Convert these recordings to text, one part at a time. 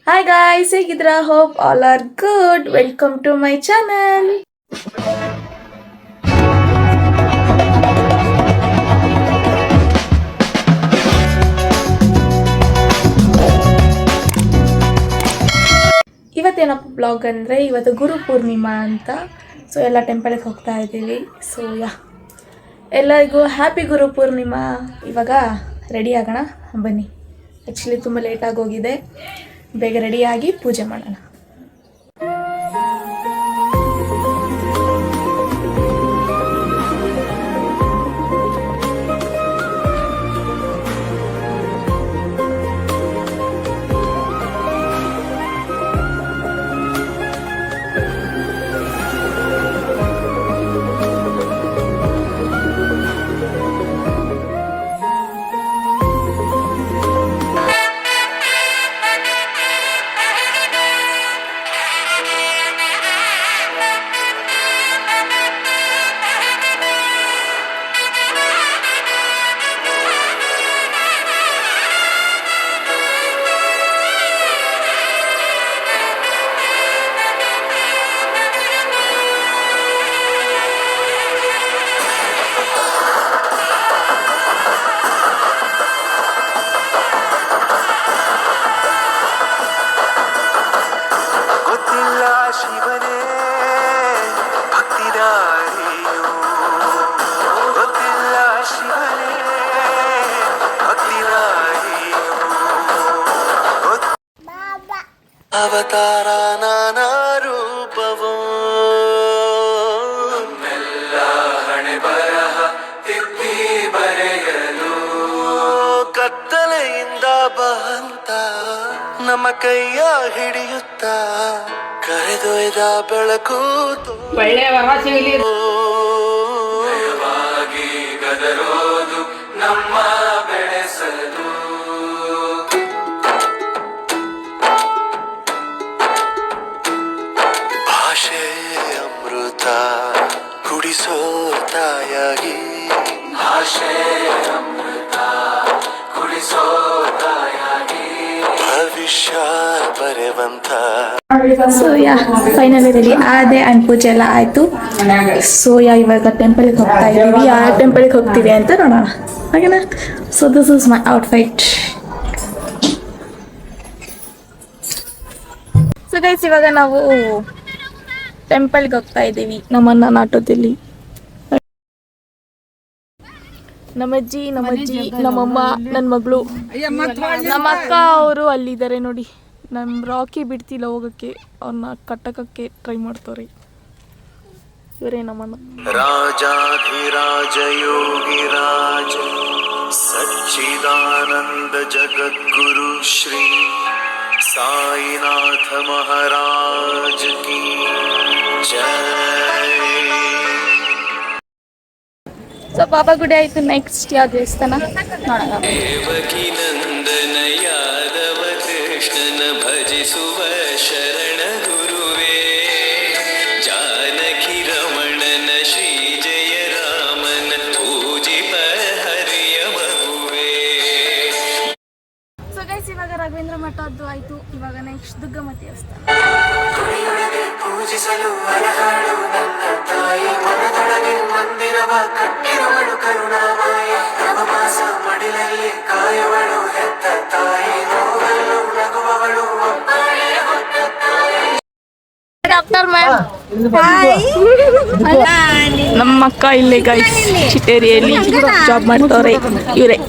Hi guys, ಹೇಗಿದ್ದೀರಾ? Hope all are good. Welcome to my channel. ಇವತ್ತೇನಪ್ಪ blog ಅಂದರೆ ಇವತ್ತು ಗುರು ಪೂರ್ಣಿಮಾ ಅಂತ. ಸೊ ಎಲ್ಲ ಟೆಂಪಲ್ಗೆ ಹೋಗ್ತಾ ಇದ್ದೀವಿ. ಸೊ ಎಲ್ಲರಿಗೂ ಹ್ಯಾಪಿ ಗುರು ಪೂರ್ಣಿಮಾ. ಇವಾಗ ರೆಡಿ ಆಗೋಣ ಬನ್ನಿ. ಆ್ಯಕ್ಚುಲಿ ತುಂಬ ಲೇಟಾಗಿ ಹೋಗಿದೆ, ಬೇಗ ರೆಡಿಯಾಗಿ ಪೂಜೆ ಮಾಡೋಣ. ಅವತಾರ ನಾನಾ ರೂಪವೋ ಮೆಲ್ಲ ಹಣೆ ಬರಹ ತಿದ್ದಿ ಬರೆಯಲು ಕತ್ತಲೆಯಿಂದ ಬಂತ ನಮ್ಮ ಕೈಯ ಹಿಡಿಯುತ್ತ ಕರೆದೊಯ್ದ ಬೆಳಕು ಭಯವಾಗಿ ಗದರೋದು ನಮ್ಮ ಬೆಳೆಸಲು ಅಮೃತ ಕುಡಿಸೋ ತಾಯಾಗಿ ಭಾಷೆ ಅಮೃತ ಕುಡಿಸೋ ತಾಯಾಗಿ ಭವಿಷ್ಯ ಬರೆವಂತ. ಸೊ ಫೈನಲಿ ರೆಡಿ ಆದೆ ಅಂಡ್ ಪೂಜೆ ಎಲ್ಲ ಆಯಿತು. ಸೊ ಇವಾಗ ಟೆಂಪಲ್ಗೆ ಹೋಗ್ತಾ ಇದ್ದೀವಿ. ಯಾವ ಟೆಂಪಲ್ಗೆ ಹೋಗ್ತೀವಿ ಅಂತ ನೋಡೋಣ, ಹಾಗೇನಾ? So this is my outfit. So guys, ಇವಾಗ ನಾವು ಟೆಂಪಲ್ಗೆ ಹೋಗ್ತಾ ಇದ್ದೀವಿ ನಮ್ಮನ್ನ ಆಟೋದಲ್ಲಿ. ನಮ್ಮಜ್ಜಿ, ನಮ್ಮಮ್ಮ, ನನ್ನ ಮಗಳು, ನಮ್ಮ ಅಕ್ಕ ಅವರು ಅಲ್ಲಿದ್ದಾರೆ ನೋಡಿ. ನಮ್ಮ ರಾಕಿ ಬಿಡ್ತಿಲ್ಲ ಹೋಗಕ್ಕೆ, ಅವ್ರನ್ನ ಕಟ್ಟಕಕ್ಕೆ ಟ್ರೈ ಮಾಡ್ತವ್ರಿ. ಇವರೇ ನಮ್ಮನ್ನ. ರಾಜಾಧಿರಾಜ ಯೋಗಿರಾಜ ಸಚ್ಚಿದಾನಂದ ಜಗದ್ಗುರು ಶ್ರೀ ಸಾಯಿನಾಥ ಮಹಾರಾಜ್ ಕಿ ಜೈ. ಸೊ ಬಾಬಾ ಗುಡಿ ಆಯ್ತು. ನೆಕ್ಸ್ಟ್ ಯಾವ ದೇವಸ್ಥಾನ ನೋಡೋಣ. ದೇವಕಿ ನಂದನ ಯಾದವ ಕೃಷ್ಣನ ಭಜಿಸುವ ಶರಣ ಗುರುವೇ, ಜಾನಕಿ ರಮಣನ ಶ್ರೀ ಜಯ ರಾಮನ ಪೂಜಿಪ ಹರಿಯ ಮಗುವೇ. ಸೊ ಗೈಸ್, ಇವಾಗ ರಾಘವೇಂದ್ರ ಮಠದ್ದು ಆಯ್ತು. ಇವಾಗ ನೆಕ್ಸ್ಟ್ ದುರ್ಗಮ್ಮ ದೇವಸ್ಥಾನ. ಪೂಜಿಸಲು ಅರಹಾಳು ನನ್ನ ತಾಯಿ, ಮನದೊಳಗೆ ಮಂದಿರವ ಕಟ್ಟಿರುವಳು ಕರುಣಾಮಾಯಿ, ನವಮಾಸ ಮಡಿಲಲ್ಲಿ ಕಾಯುವಳು ಹೆತ್ತ ತಾಯಿ, ನೋವಲ್ಲೂ ನಗುವವಳು ಒಬ್ಬಳೇ ಹೊತ್ತ ತಾಯಿ. ಡಾಕ್ಟರ್ ಮ್ಯಾಮ್, ನಮ್ಮ ಅಕ್ಕ ಇಲ್ಲೇ ಗೈಸ್ ಚಿಟ್ಟೇರಿಯಲ್ಲಿ ಜಾಬ್ ಮಾಡ್ತವ್ರೆ. ಇವರೇ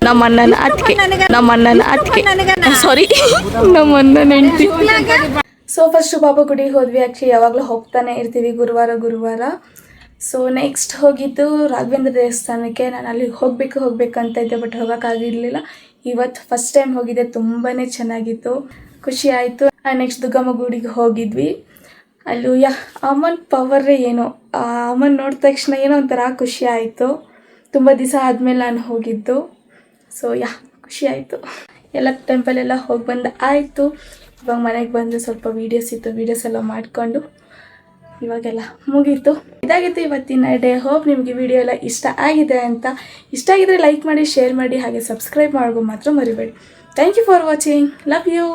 ನಮ್ಮ ಅಣ್ಣನ ಅತ್ತಿಗೆ, ಸಾರಿ ನಮ್ಮ ಅಣ್ಣನ ಹೆಂಡತಿ. ಸೊ ಫಸ್ಟ್ ಬಾಬಾ ಗುಡಿಗೆ ಹೋದ್ವಿ. ಆ್ಯಕ್ಚುಲಿ ಯಾವಾಗಲೂ ಹೋಗ್ತಾನೆ ಇರ್ತೀವಿ ಗುರುವಾರ. ಸೊ ನೆಕ್ಸ್ಟ್ ಹೋಗಿದ್ದು ರಾಘವೇಂದ್ರ ದೇವಸ್ಥಾನಕ್ಕೆ. ನಾನು ಅಲ್ಲಿಗೆ ಹೋಗ್ಬೇಕಂತ ಇದ್ದೆ, ಬಟ್ ಹೋಗೋಕ್ಕಾಗಿರಲಿಲ್ಲ. ಇವತ್ತು ಫಸ್ಟ್ ಟೈಮ್ ಹೋಗಿದ್ದೆ, ತುಂಬಾ ಚೆನ್ನಾಗಿತ್ತು, ಖುಷಿ ಆಯಿತು. ನೆಕ್ಸ್ಟ್ ದುರ್ಗಮ್ಮ ಗುಡಿಗೆ ಹೋಗಿದ್ವಿ. ಅಲ್ಲೂ ಅಮ್ಮನ ಪವರೇ ಏನೋ, ಆ ಅಮ್ಮನ ನೋಡಿದ ತಕ್ಷಣ ಏನೋ ಒಂಥರ ಖುಷಿ ಆಯಿತು. ತುಂಬ ದಿವಸ ಆದಮೇಲೆ ನಾನು ಹೋಗಿದ್ದು. ಸೊ ಖುಷಿ ಆಯಿತು. ಎಲ್ಲ ಟೆಂಪಲೆಲ್ಲ ಹೋಗಿ ಬಂದು ಆಯಿತು. ಇವಾಗ ಮನೆಗೆ ಬಂದು ಸ್ವಲ್ಪ ವೀಡಿಯೋಸ್ ಎಲ್ಲ ಮಾಡಿಕೊಂಡು ಇವಾಗೆಲ್ಲ ಮುಗೀತು. ಇದಾಗಿತ್ತು ಇವತ್ತಿನ ಡೇ. ಹೋಪ್ ನಿಮಗೆ ವಿಡಿಯೋ ಎಲ್ಲ ಇಷ್ಟ ಆಗಿದೆ ಅಂತ. ಇಷ್ಟ ಆಗಿದ್ರೆ ಲೈಕ್ ಮಾಡಿ, ಶೇರ್ ಮಾಡಿ, ಹಾಗೆ ಸಬ್ಸ್ಕ್ರೈಬ್ ಮಾಡೋದು ಮಾತ್ರ ಮರಿಬೇಡಿ. Thank you for watching. Love you.